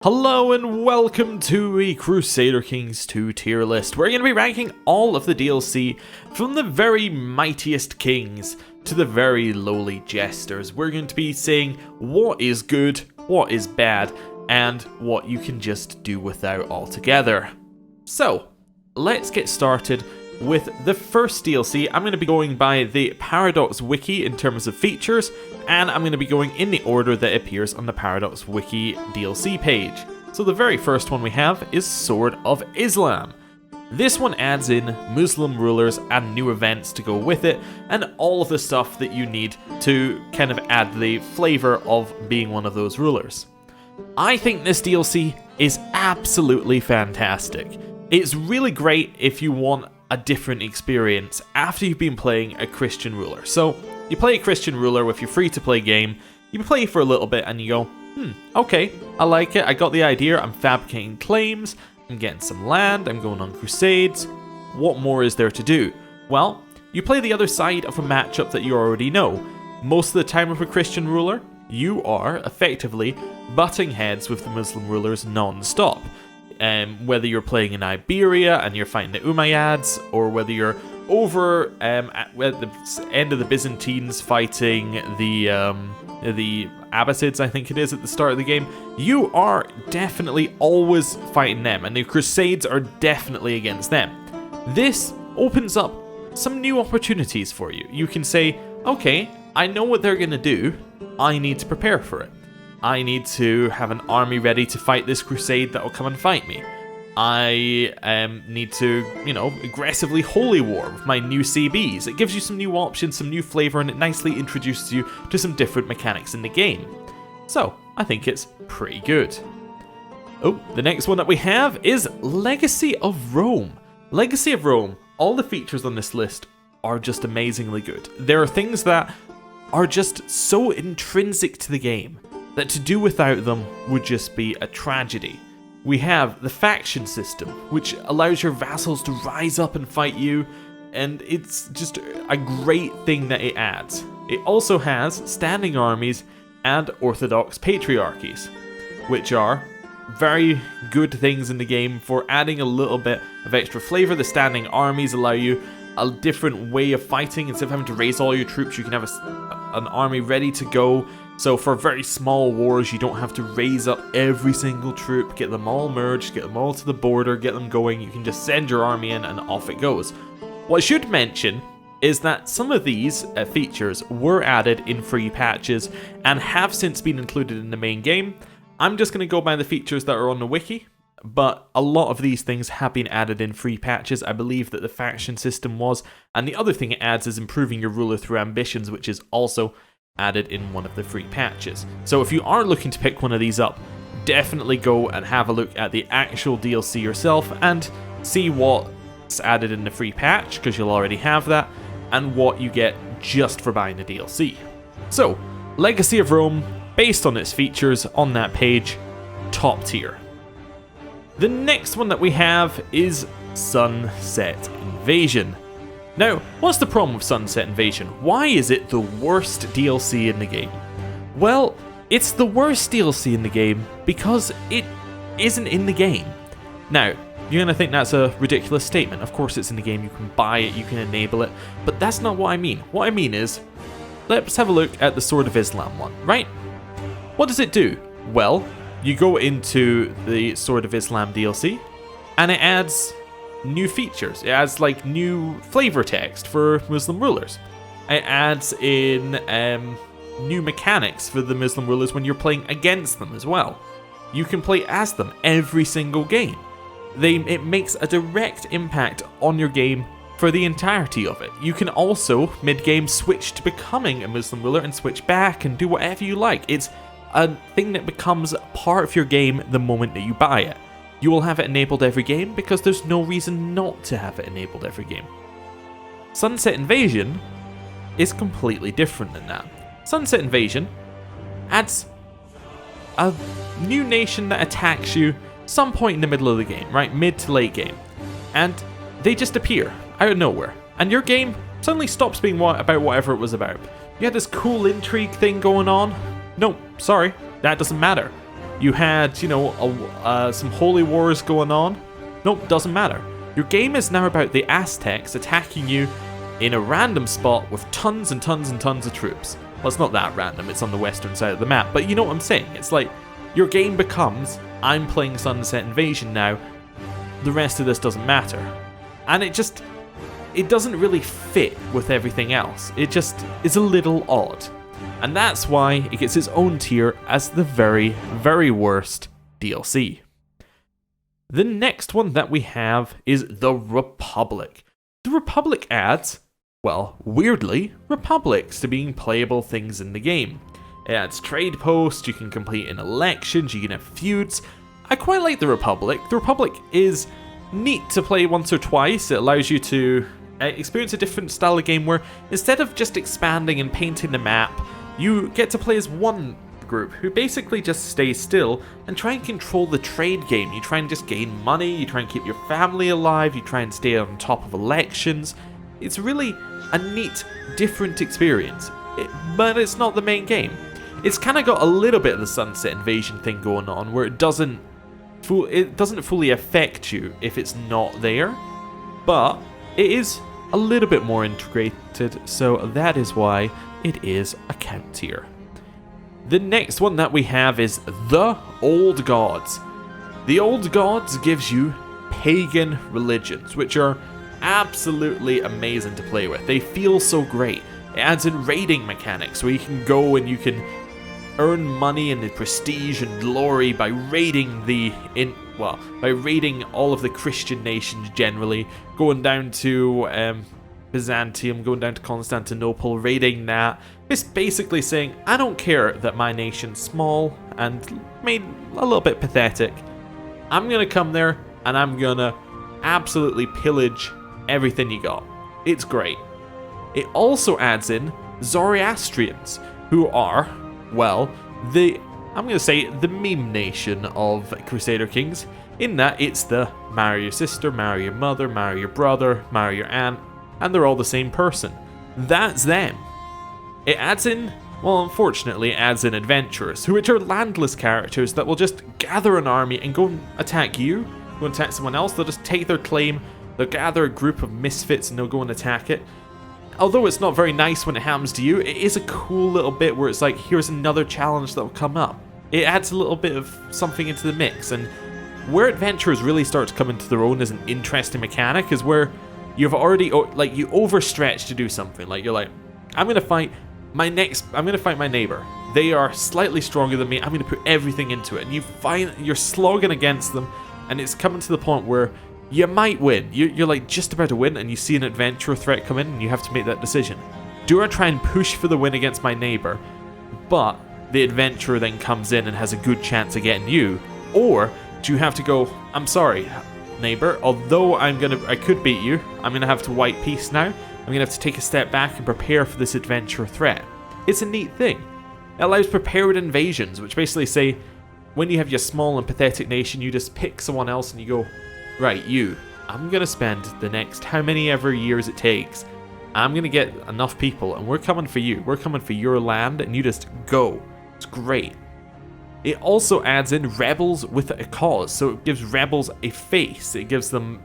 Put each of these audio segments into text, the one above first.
Hello and welcome to a Crusader Kings 2 tier list. We're going to be ranking all of the DLC from the very mightiest kings to the very lowly jesters. We're going to be saying what is good, what is bad, and what you can just do without altogether. So, let's get started with the first DLC. I'm going to be going by the Paradox Wiki in terms of features, and I'm going to be going in the order that appears on the Paradox Wiki DLC page. So the very first one we have is Sword of Islam. This one adds in Muslim rulers and new events to go with it, and all of the stuff that you need to kind of add the flavor of being one of those rulers. I think this DLC is absolutely fantastic. It's really great if you want a different experience after you've been playing a Christian ruler. So you play a Christian ruler with your free-to-play game, you play for a little bit and you go, okay, I like it, I got the idea, I'm fabricating claims, I'm getting some land, I'm going on crusades, what more is there to do? Well, you play the other side of a matchup that you already know. Most of the time with a Christian ruler, you are effectively butting heads with the Muslim rulers non-stop. Whether you're playing in Iberia and you're fighting the Umayyads, or whether you're over at the end of the Byzantines fighting the Abbasids, I think it is, at the start of the game, you are definitely always fighting them, and the Crusades are definitely against them. This opens up some new opportunities for you. You can say, okay, I know what they're going to do, I need to prepare for it. I need to have an army ready to fight this crusade that will come and fight me. I need to, aggressively holy war with my new CBs. It gives you some new options, some new flavor, and it nicely introduces you to some different mechanics in the game. So, I think it's pretty good. Oh, the next one that we have is Legacy of Rome. Legacy of Rome, all the features on this list are just amazingly good. There are things that are just so intrinsic to the game that to do without them would just be a tragedy. We have the faction system, which allows your vassals to rise up and fight you, and it's just a great thing that it adds. It also has standing armies and orthodox patriarchies, which are very good things in the game for adding a little bit of extra flavor. The standing armies allow you a different way of fighting. Instead of having to raise all your troops, you can have an army ready to go. So for very small wars, you don't have to raise up every single troop, get them all merged, get them all to the border, get them going. You can just send your army in and off it goes. What I should mention is that some of these features were added in free patches and have since been included in the main game. I'm just going to go by the features that are on the wiki, but a lot of these things have been added in free patches. I believe that the faction system was, and the other thing it adds is improving your ruler through ambitions, which is also added in one of the free patches. So if you are looking to pick one of these up, definitely go and have a look at the actual DLC yourself and see what's added in the free patch, because you'll already have that, and what you get just for buying the DLC. So, Legacy of Rome, based on its features on that page, top tier. The next one that we have is Sunset Invasion. Now, what's the problem with Sunset Invasion? Why is it the worst DLC in the game? Well, it's the worst DLC in the game because it isn't in the game. Now, you're going to think that's a ridiculous statement. Of course it's in the game, you can buy it, you can enable it, but that's not what I mean. What I mean is, let's have a look at the Sword of Islam one, right? What does it do? Well, you go into the Sword of Islam DLC, and it adds new features. It adds like new flavor text for Muslim rulers. It adds in new mechanics for the Muslim rulers when you're playing against them as well. You can play as them every single game. It makes a direct impact on your game for the entirety of it. You can also, mid-game, switch to becoming a Muslim ruler and switch back and do whatever you like. It's a thing that becomes part of your game the moment that you buy it. You will have it enabled every game because there's no reason not to have it enabled every game. Sunset Invasion is completely different than that. Sunset Invasion adds a new nation that attacks you some point in the middle of the game, right? Mid to late game. And they just appear out of nowhere. And your game suddenly stops being about whatever it was about. You had this cool intrigue thing going on. No, sorry, that doesn't matter. You had, you know, some holy wars going on. Nope, doesn't matter. Your game is now about the Aztecs attacking you in a random spot with tons and tons and tons of troops. Well, it's not that random, it's on the western side of the map, but you know what I'm saying. It's like, your game becomes, I'm playing Sunset Invasion now, the rest of this doesn't matter. And it doesn't really fit with everything else. It just is a little odd. And that's why it gets its own tier as the very, very worst DLC. The next one that we have is the Republic. The Republic adds, well, weirdly, republics to being playable things in the game. It adds trade posts, you can complete in elections, you can have feuds. I quite like the Republic. The Republic is neat to play once or twice. It allows you to experience a different style of game where instead of just expanding and painting the map, you get to play as one group who basically just stays still and try and control the trade game. You try and just gain money, you try and keep your family alive, you try and stay on top of elections. It's really a neat, different experience, but it's not the main game. It's kind of got a little bit of the Sunset Invasion thing going on where it doesn't fully affect you if it's not there, but it is a little bit more integrated, so that is why it is a count tier. The next one that we have is the Old Gods. The Old Gods gives you pagan religions, which are absolutely amazing to play with. They feel so great. It adds in raiding mechanics where you can go and you can earn money and prestige and glory by raiding all of the Christian nations generally, going down to Byzantium, going down to Constantinople, raiding that. It's basically saying, I don't care that my nation's small and made a little bit pathetic. I'm gonna come there and I'm gonna absolutely pillage everything you got. It's great. It also adds in Zoroastrians, who are, well, I'm gonna say the meme nation of Crusader Kings, in that it's the marry your sister, marry your mother, marry your brother, marry your aunt, and they're all the same person. That's them. It adds in, well, unfortunately, it adds in adventurers, which are landless characters that will just gather an army and go and attack you, go and attack someone else. They'll just take their claim, they'll gather a group of misfits and they'll go and attack it. Although it's not very nice when it happens to you, it is a cool little bit where it's like, here's another challenge that will come up. It adds a little bit of something into the mix, and where adventurers really start to come into their own as an interesting mechanic is where you've already, like, you overstretch to do something. Like, you're like, I'm gonna fight my neighbor. They are slightly stronger than me. I'm gonna put everything into it. And you find you're slogging against them, and it's coming to the point where you might win. You're like just about to win, and you see an adventurer threat come in, and you have to make that decision. Do I try and push for the win against my neighbor, but the adventurer then comes in and has a good chance of getting you? Or do you have to go, I'm sorry, neighbor, although I could beat you, I'm gonna have to white peace now. I'm gonna have to take a step back and prepare for this adventurer threat. It's a neat thing. It allows prepared invasions, which basically say, when you have your small and pathetic nation, you just pick someone else and you go, right, I'm gonna spend the next how many ever years it takes. I'm gonna get enough people and we're coming for you. We're coming for your land, and you just go. It's great. It also adds in rebels with a cause, so it gives rebels a face. It gives them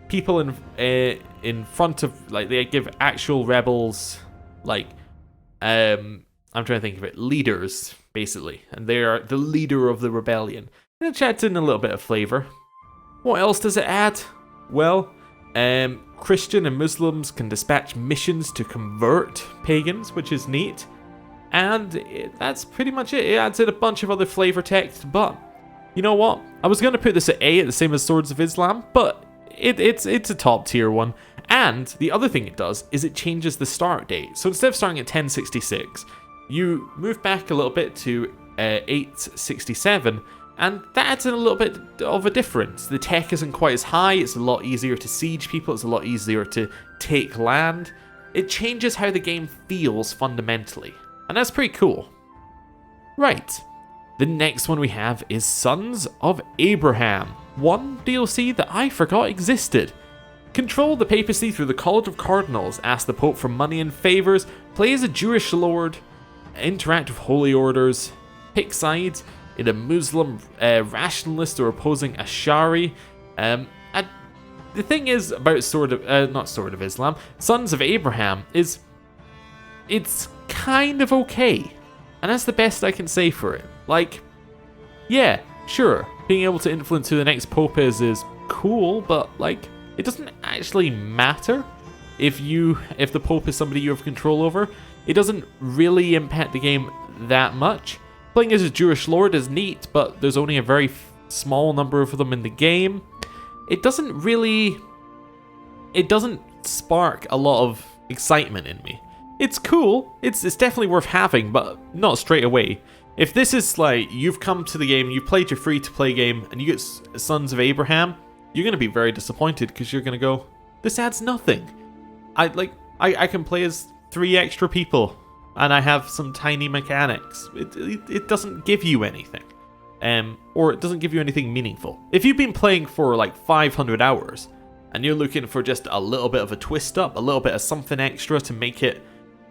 people in front of, like, they give actual rebels, like, I'm trying to think of it, leaders, basically, and they are the leader of the rebellion. And it adds in a little bit of flavor. What else does it add? Well, Christian and Muslims can dispatch missions to convert pagans, which is neat. And that's pretty much it. It adds in a bunch of other flavor text, but you know what? I was going to put this at A, at the same as Swords of Islam, but it's a top tier one. And the other thing it does is it changes the start date. So instead of starting at 1066, you move back a little bit to 867, and that adds in a little bit of a difference. The tech isn't quite as high, it's a lot easier to siege people, it's a lot easier to take land. It changes how the game feels fundamentally, and that's pretty cool. Right, the next one we have is Sons of Abraham, one DLC that I forgot existed. Control the papacy through the College of Cardinals, ask the Pope for money and favours, play as a Jewish lord, interact with holy orders, pick sides. in a Muslim rationalist or opposing Ash'ari. The thing is about not Sword of Islam, Sons of Abraham is, it's kind of okay. And that's the best I can say for it. Like, yeah, sure, being able to influence who the next pope is cool, but like, it doesn't actually matter if the pope is somebody you have control over. It doesn't really impact the game that much. Playing as a Jewish lord is neat, but there's only a very small number of them in the game. It doesn't spark a lot of excitement in me. It's cool, it's definitely worth having, but not straight away. If this is like, you've come to the game, you've played your free-to-play game, and you get Sons of Abraham, you're going to be very disappointed, because you're going to go, this adds nothing. I can play as 3 extra people, and I have some tiny mechanics. It doesn't give you anything. Or it doesn't give you anything meaningful. If you've been playing for like 500 hours, and you're looking for just a little bit of a twist up, a little bit of something extra to make it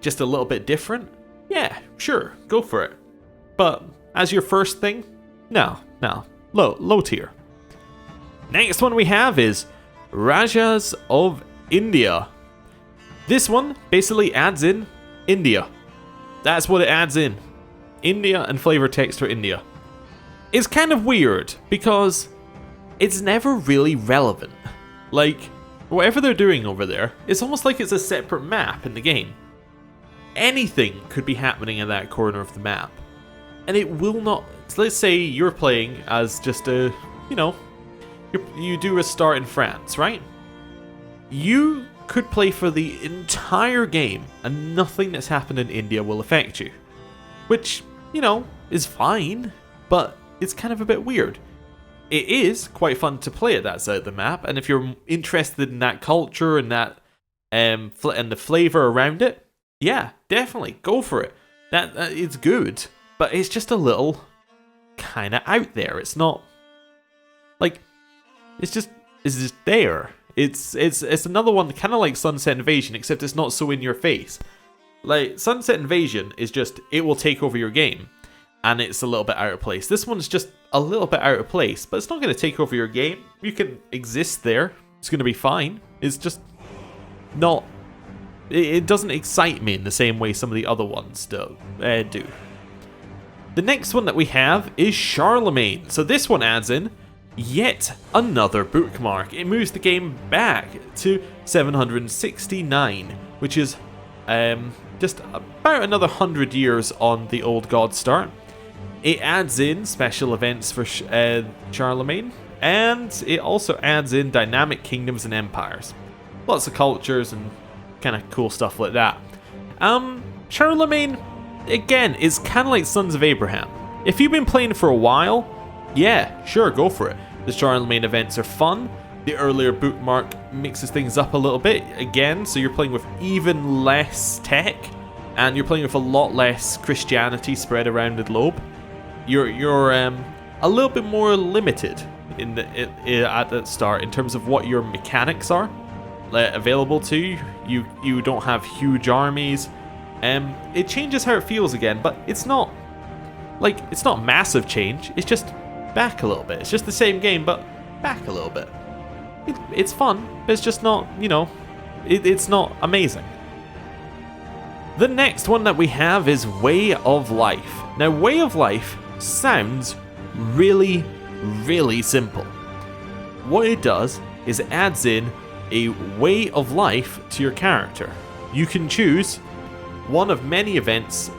just a little bit different, yeah, sure, go for it. But as your first thing, no, low tier. Next one we have is Rajas of India. This one basically adds in India. That's what it adds in. India and flavor text for India. It's kind of weird because it's never really relevant. Like, whatever they're doing over there, it's almost like it's a separate map in the game. Anything could be happening in that corner of the map. And it will not... Let's say you're playing as just a... You do a start in France, right? You could play for the entire game and nothing that's happened in India will affect you. Which, is fine, but it's kind of a bit weird. It is quite fun to play at that side of the map, and if you're interested in that culture and that and the flavor around it, yeah, definitely go for it. That it's good, but it's just a little kind of out there. It's not like it's just there. It's another one kind of like Sunset Invasion, except it's not so in your face. Like Sunset Invasion is just, it will take over your game, and it's a little bit out of place. This one's just a little bit out of place, but it's not going to take over your game. You can exist there. It's going to be fine. It's just not... It doesn't excite me in the same way some of the other ones do. The next one that we have is Charlemagne. So this one adds in yet another bookmark. It moves the game back to 769, which is just about another 100 years on the old god start. It adds in special events for Charlemagne, and it also adds in dynamic kingdoms and empires. Lots of cultures and kind of cool stuff like that. Charlemagne, again, is kind of like Sons of Abraham. If you've been playing for a while, yeah, sure, go for it. The Charlemagne events are fun. The earlier bookmark mixes things up a little bit again, so you're playing with even less tech, and you're playing with a lot less Christianity spread around the globe. You're a little bit more limited at the start in terms of what your mechanics are available to you. You don't have huge armies. It changes how it feels again, but it's not massive change. It's just back a little bit. It's just the same game, but back a little bit. It's fun, but it's just not, it's not amazing. The next one that we have is Way of Life. Now, Way of Life sounds really, really simple. What it does is it adds in a way of life to your character. You can choose one of many events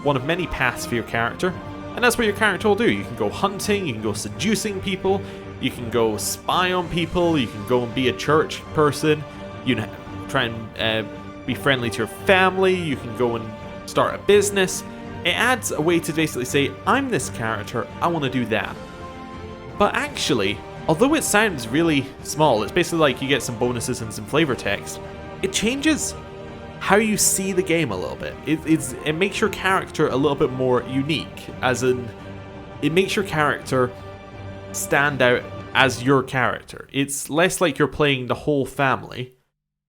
one of many paths for your character, and that's what your character will do. You can go hunting, you can go seducing people, you can go spy on people, you can go and be a church person, you can try and be friendly to your family, you can go and start a business. It adds a way to basically say, I'm this character, I want to do that. But actually, although it sounds really small, it's basically like you get some bonuses and some flavor text, it changes how you see the game a little bit. It makes your character a little bit more unique, as in, it makes your character stand out as your character. It's less like you're playing the whole family.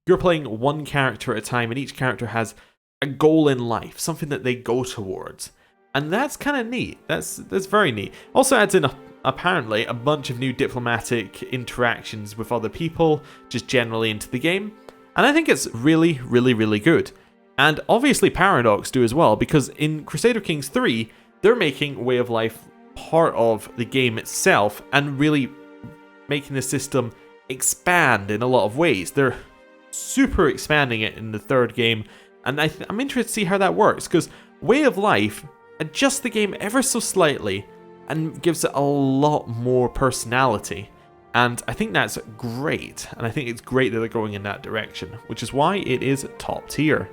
You're playing one character at a time, and each character has a goal in life, something that they go towards. And that's kind of neat. That's very neat. Also adds in, apparently, a bunch of new diplomatic interactions with other people, just generally into the game. And I think it's really, really, really good. And obviously Paradox do as well, because in Crusader Kings 3, they're making Way of Life part of the game itself and really making the system expand in a lot of ways. They're super expanding it in the third game, and I'm interested to see how that works, because Way of Life adjusts the game ever so slightly and gives it a lot more personality. And I think that's great, and I think it's great that they're going in that direction, which is why it is top tier.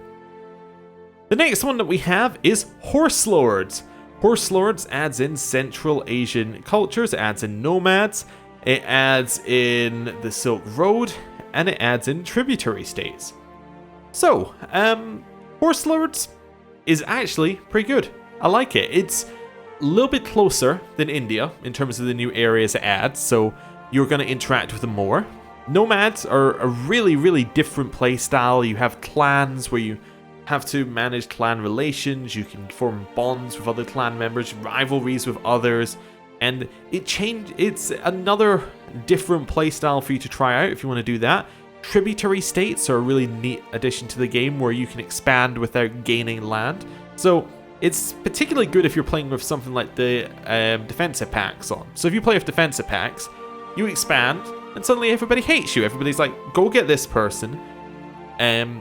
The next one that we have is Horse Lords. Horse Lords adds in Central Asian cultures, it adds in nomads, it adds in the Silk Road, and it adds in tributary states. So, Horse Lords is actually pretty good. I like it. It's a little bit closer than India in terms of the new areas it adds, so you're going to interact with them more. Nomads are a really, really different play style. You have clans where you have to manage clan relations, you can form bonds with other clan members, rivalries with others, and it's another different play style for you to try out if you want to do that. Tributary states are a really neat addition to the game where you can expand without gaining land. So it's particularly good if you're playing with something like the defensive packs on. So if you play with defensive packs, you expand, and suddenly everybody hates you. Everybody's like, go get this person.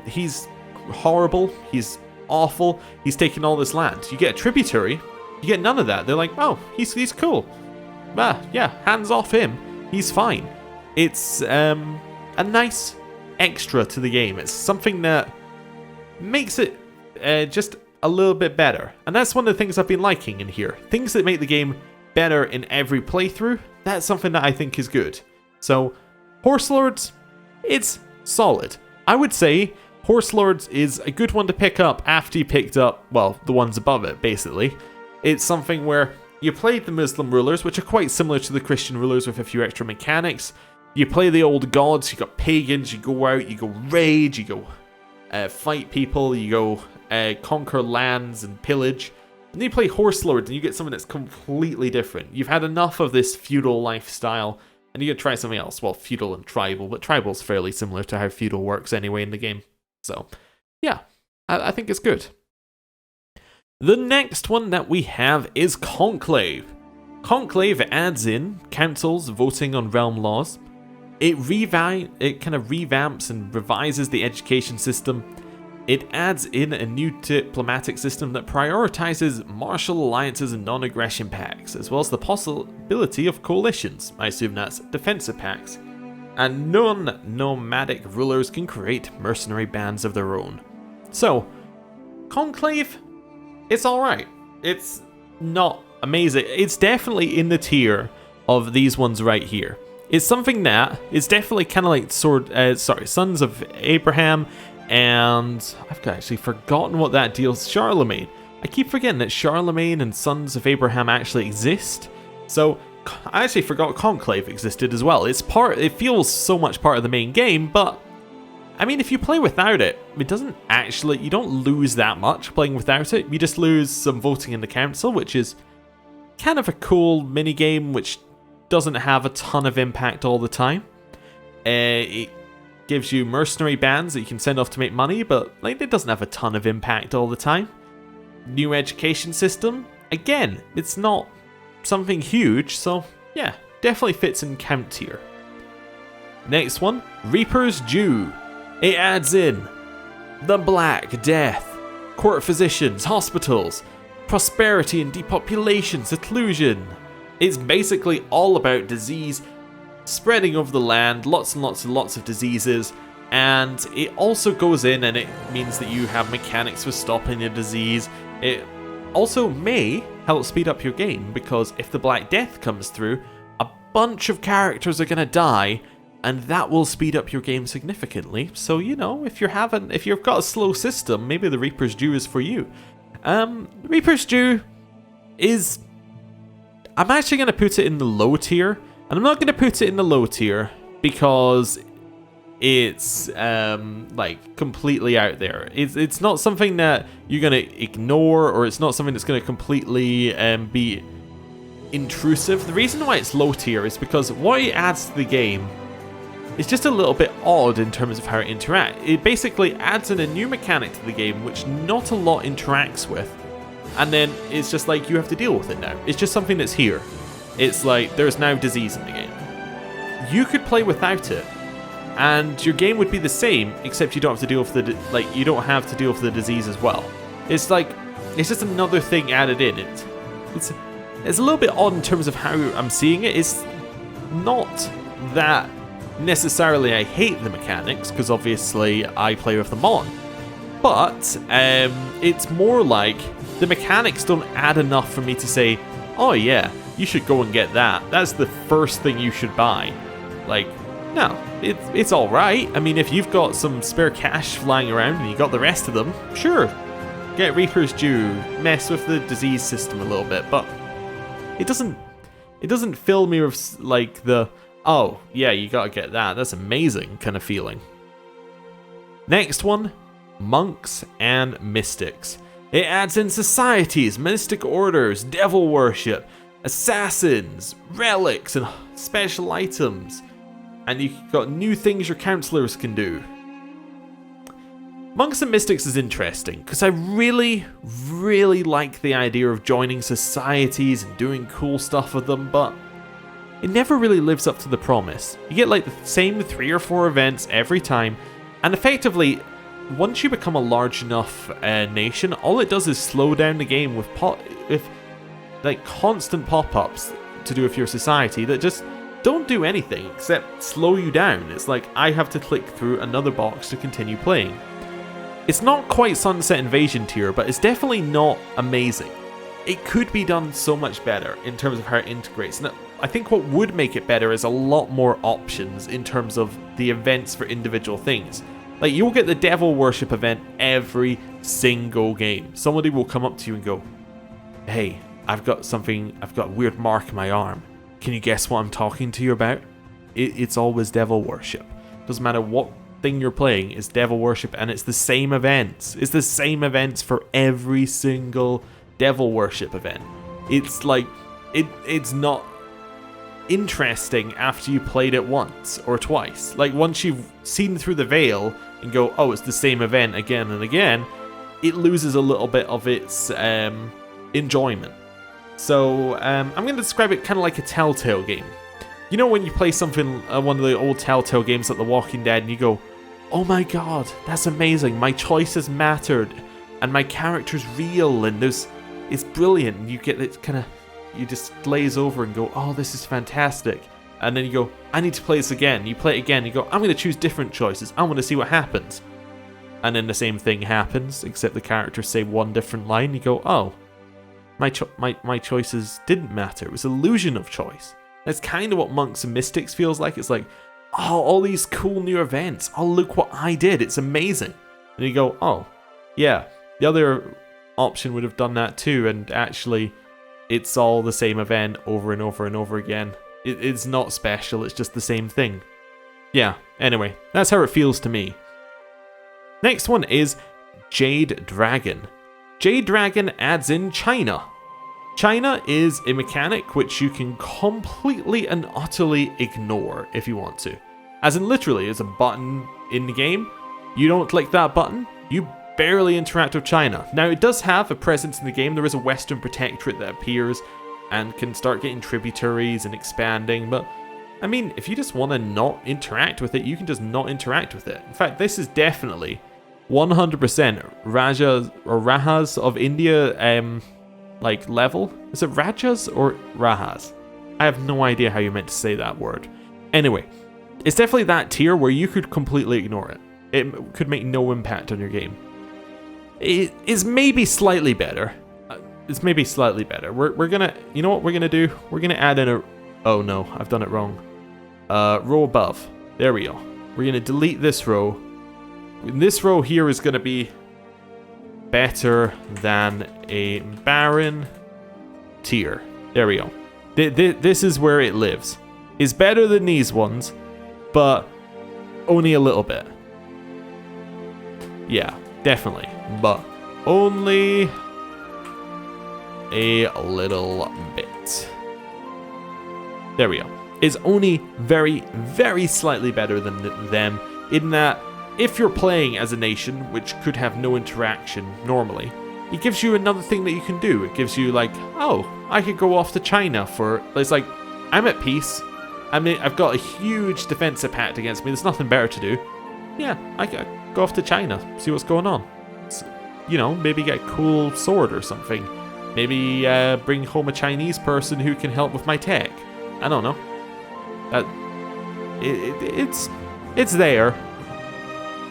He's horrible, he's awful, he's taking all this land. You get a tributary, you get none of that. They're like, oh, he's cool. Yeah, hands off him. He's fine. It's a nice extra to the game. It's something that makes it just a little bit better. And that's one of the things I've been liking in here. Things that make the game better in every playthrough. That's something that I think is good. So, Horse Lords, it's solid. I would say Horse Lords is a good one to pick up after you picked up, well, the ones above it, basically. It's something where you played the Muslim rulers, which are quite similar to the Christian rulers with a few extra mechanics. You play the old gods, you got pagans, you go out, you go raid, you go fight people, you go conquer lands and pillage. And then you play Horse Lords and you get something that's completely different. You've had enough of this feudal lifestyle and you gotta try something else. Well, feudal and tribal, but tribal's fairly similar to how feudal works anyway in the game. So, yeah, I think it's good. The next one that we have is Conclave. Conclave adds in councils voting on realm laws. It kind of revamps and revises the education system. It adds in a new diplomatic system that prioritizes martial alliances and non-aggression pacts, as well as the possibility of coalitions. I assume that's defensive pacts. And non-nomadic rulers can create mercenary bands of their own. So, Conclave, it's alright. It's not amazing. It's definitely in the tier of these ones right here. It's something that is definitely kind of like Sons of Abraham, and I've actually forgotten what that deals. Charlemagne. I keep forgetting that Charlemagne and Sons of Abraham actually exist. So I actually forgot Conclave existed as well. It feels so much part of the main game, but I mean, if you play without it, you don't lose that much playing without it. You just lose some voting in the council, which is kind of a cool mini game, which doesn't have a ton of impact all the time. It gives you mercenary bands that you can send off to make money, but it doesn't have a ton of impact all the time. New education system, again, it's not something huge, so yeah, definitely fits in count tier. Next one, Reaper's Due. It adds in the Black Death, court physicians, hospitals, prosperity and depopulation, seclusion. It's basically all about disease spreading over the land, lots and lots and lots of diseases, and it also goes in and it means that you have mechanics for stopping the disease. It also may help speed up your game, because if the Black Death comes through, a bunch of characters are going to die, and that will speed up your game significantly. So, you know, if you've got a slow system, maybe the Reaper's Due is for you. Reaper's Due is... I'm actually going to put it in the low tier, and I'm not going to put it in the low tier because it's like completely out there. It's not something that you're gonna ignore, or it's not something that's gonna completely be intrusive. The reason why it's low tier is because what it adds to the game is just a little bit odd in terms of how it interacts. It basically adds in a new mechanic to the game which not a lot interacts with, and then it's just like you have to deal with it now. It's just something that's here. It's like there's now disease in the game. You could play without it, and your game would be the same, except you don't have to deal with the disease as well. It's like it's just another thing added in. It's a little bit odd in terms of how I'm seeing it. It's not that necessarily I hate the mechanics, because obviously I play with them on, but it's more like the mechanics don't add enough for me to say, oh yeah, you should go and get that. That's the first thing you should buy. Like, no, it's alright. I mean, if you've got some spare cash flying around and you got the rest of them, sure, get Reaper's Due, mess with the disease system a little bit, but it doesn't fill me with like the, oh yeah, you gotta get that, that's amazing kind of feeling. Next one, monks and mystics. It adds in societies, mystic orders, devil worship, assassins, relics, and special items. And you've got new things your counselors can do. Monks and Mystics is interesting, because I really, really like the idea of joining societies and doing cool stuff with them, but it never really lives up to the promise. You get like the same 3 or 4 events every time, and effectively, once you become a large enough nation, all it does is slow down the game with like constant pop-ups to do with your society that just don't do anything except slow you down. It's like I have to click through another box to continue playing. It's not quite Sunset Invasion tier, but it's definitely not amazing. It could be done so much better in terms of how it integrates. And I think what would make it better is a lot more options in terms of the events for individual things. Like, you'll get the Devil Worship event every single game. Somebody will come up to you and go, hey, I've got a weird mark in my arm. Can you guess what I'm talking to you about? It's always Devil Worship. Doesn't matter what thing you're playing, it's Devil Worship, and it's the same events. It's the same events for every single Devil Worship event. It's like, it's not interesting after you played it once or twice. Like, once you've seen through the veil and go, oh, it's the same event again and again, it loses a little bit of its enjoyment. So I'm going to describe it kind of like a Telltale game. You know when you play something, one of the old Telltale games like The Walking Dead, and you go, oh my god, that's amazing, my choices mattered, and my character's real, and it's brilliant, and you get it kind of, you just glaze over and go, oh, this is fantastic. And then you go, I need to play this again. You play it again, you go, I'm going to choose different choices, I want to see what happens. And then the same thing happens, except the characters say one different line, you go, oh, my choices didn't matter, it was illusion of choice. That's kind of what Monks and Mystics feels like. It's like, oh, all these cool new events. Oh, look what I did. It's amazing. And you go, oh, yeah, the other option would have done that too. And actually, it's all the same event over and over and over again. It's not special. It's just the same thing. Yeah, anyway, that's how it feels to me. Next one is Jade Dragon. Jade Dragon adds in China. China is a mechanic which you can completely and utterly ignore if you want to. As in, literally, there's a button in the game. You don't click that button, you barely interact with China. Now, it does have a presence in the game. There is a Western protectorate that appears and can start getting tributaries and expanding. But, I mean, if you just want to not interact with it, you can just not interact with it. In fact, this is definitely 100% Rajas of India like level. Is it Rajas or Rajas? I have no idea how you're meant to say that word. Anyway, it's definitely that tier where you could completely ignore it. It could make no impact on your game. It is maybe slightly better. It's maybe slightly better. We're gonna, you know what we're gonna do? We're gonna add in a, oh no, I've done it wrong. Row above. There we go. We're gonna delete this row. This row here is gonna be better than a Baron tier. There we go. This is where it lives. It's better than these ones, but only a little bit. Yeah, definitely, but only a little bit. There we go. It's only very, very slightly better than them in that if you're playing as a nation which could have no interaction normally, it gives you another thing that you can do. It gives you like, oh, I could go off to China for, it's like, I'm at peace. I mean, I've got a huge defensive pact against me. There's nothing better to do. Yeah, I could go off to China, see what's going on. You know, maybe get a cool sword or something. Maybe bring home a Chinese person who can help with my tech. I don't know. It's there.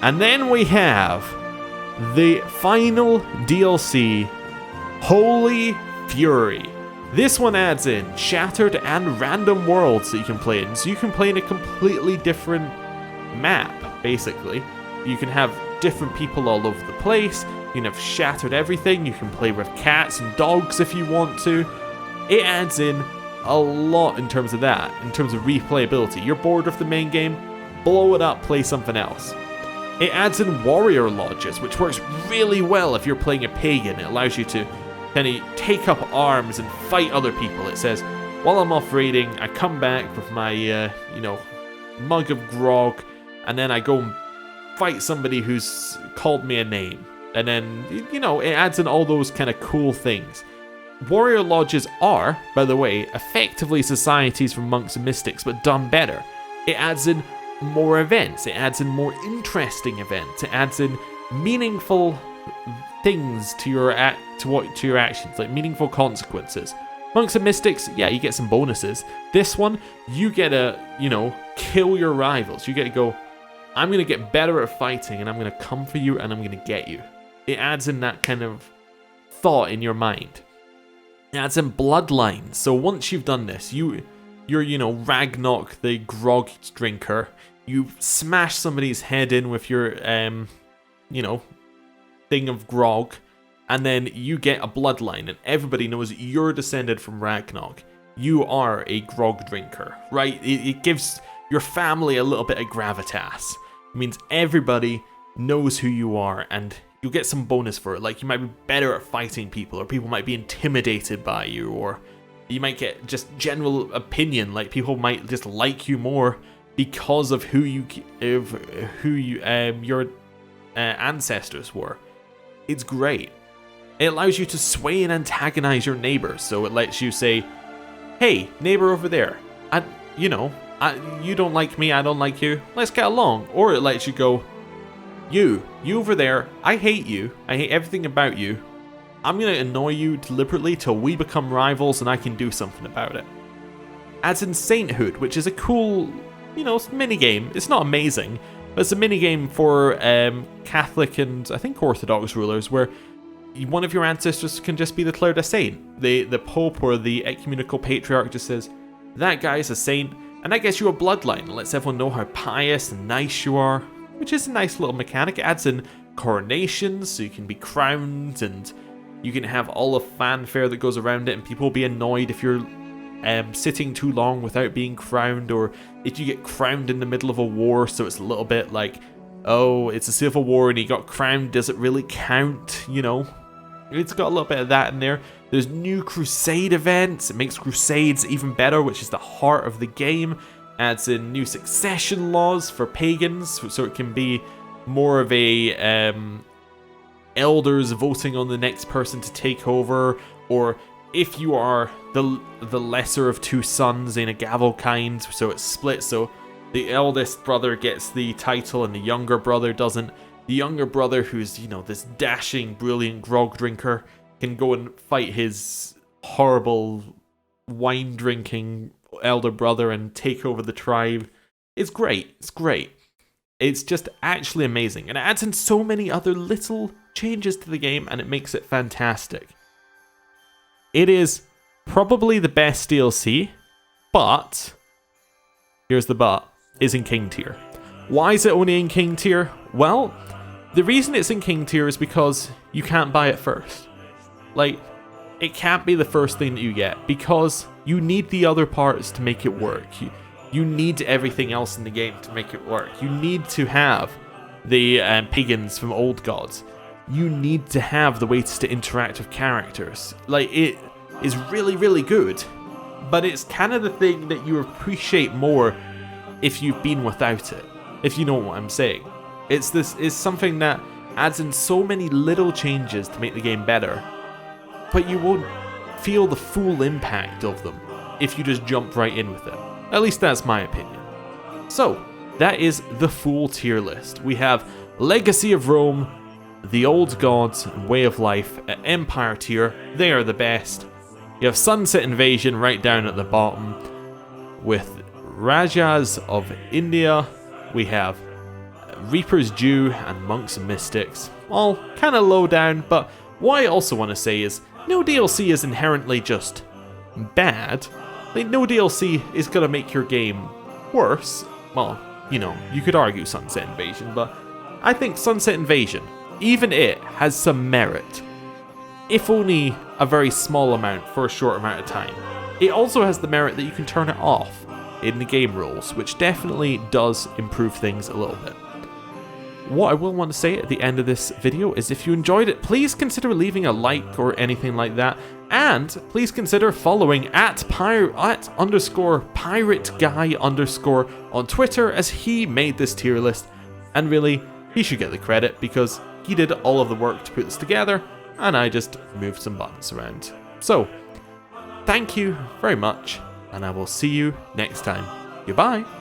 And then we have the final DLC, Holy Fury. This one adds in shattered and random worlds that you can play in. So you can play in a completely different map, basically. You can have different people all over the place. You can have shattered everything. You can play with cats and dogs if you want to. It adds in a lot in terms of that, in terms of replayability. You're bored of the main game, blow it up, play something else. It adds in warrior lodges, which works really well if you're playing a pagan. It allows you to kind of take up arms and fight other people. It says, while I'm off raiding, I come back with my, you know, mug of grog, and then I go and fight somebody who's called me a name. And then, you know, it adds in all those kind of cool things. Warrior lodges are, by the way, effectively societies for monks and mystics, but done better. It adds in more events. It adds in more interesting events. It adds in meaningful things to your actions, like meaningful consequences. Monks and mystics, yeah, you get some bonuses. This one, you get to, you know, kill your rivals. You get to go, I'm going to get better at fighting, and I'm going to come for you, and I'm going to get you. It adds in that kind of thought in your mind. It adds in bloodlines. So once you've done this, you're, you know, Ragnarok, the grog drinker. You smash somebody's head in with your, you know, thing of grog, and then you get a bloodline, and everybody knows you're descended from Ragnarok. You are a grog drinker, right? It gives your family a little bit of gravitas. It means everybody knows who you are, and you'll get some bonus for it. Like, you might be better at fighting people, or people might be intimidated by you, or you might get just general opinion, like people might just like you more because of your ancestors were. It's great. It allows you to sway and antagonize your neighbors. So it lets you say, hey, neighbor over there, you don't like me, I don't like you, let's get along. Or it lets you go, you over there, I hate you, I hate everything about you. I'm going to annoy you deliberately till we become rivals and I can do something about it. Adds in sainthood, which is a cool, you know, mini-game. It's not amazing, but it's a mini-game for Catholic and I think Orthodox rulers where one of your ancestors can just be declared a saint. The Pope or the Ecumenical Patriarch just says, that guy's a saint, and that gets you a bloodline and lets everyone know how pious and nice you are, which is a nice little mechanic. It adds in coronations, so you can be crowned, and you can have all the fanfare that goes around it, and people will be annoyed if you're sitting too long without being crowned, or if you get crowned in the middle of a war, so it's a little bit like, oh, it's a civil war and he got crowned, does it really count, you know? It's got a little bit of that in there. There's new Crusade events. It makes Crusades even better, which is the heart of the game. Adds in new succession laws for pagans, so it can be more of a elders voting on the next person to take over, or if you are the lesser of two sons in a gavel kind, so it's split, so the eldest brother gets the title and the younger brother doesn't. The younger brother, who's, you know, this dashing, brilliant grog drinker, can go and fight his horrible wine-drinking elder brother and take over the tribe. It's great. It's great. It's just actually amazing. And it adds in so many other little changes to the game, and it makes it fantastic. It is probably the best DLC, but, here's the but, is in King tier. Why is it only in King tier? Well, the reason it's in King tier is because you can't buy it first. Like, it can't be the first thing that you get, because you need the other parts to make it work. You need everything else in the game to make it work. You need to have the pagans from Old Gods. You need to have the ways to interact with characters. Like, it is really, really good. But it's kind of the thing that you appreciate more if you've been without it. If you know what I'm saying. It's something that adds in so many little changes to make the game better. But you won't feel the full impact of them if you just jump right in with it. At least that's my opinion. So, that is the full tier list. We have Legacy of Rome, the Old Gods, and Way of Life at Empire tier. They are the best. You have Sunset Invasion right down at the bottom. With Rajas of India, we have Reaper's Due and Monks and Mystics. All kind of low down, but what I also want to say is, no DLC is inherently just bad. Like, no DLC is going to make your game worse. Well, you know, you could argue Sunset Invasion, but I think Sunset Invasion, even it, has some merit. If only a very small amount for a short amount of time. It also has the merit that you can turn it off in the game rules, which definitely does improve things a little bit. What I will want to say at the end of this video is if you enjoyed it, please consider leaving a like or anything like that, and please consider following at @_pirate_guy_ on Twitter, as he made this tier list, and really, he should get the credit because he did all of the work to put this together, and I just moved some buttons around. So, thank you very much, and I will see you next time. Goodbye!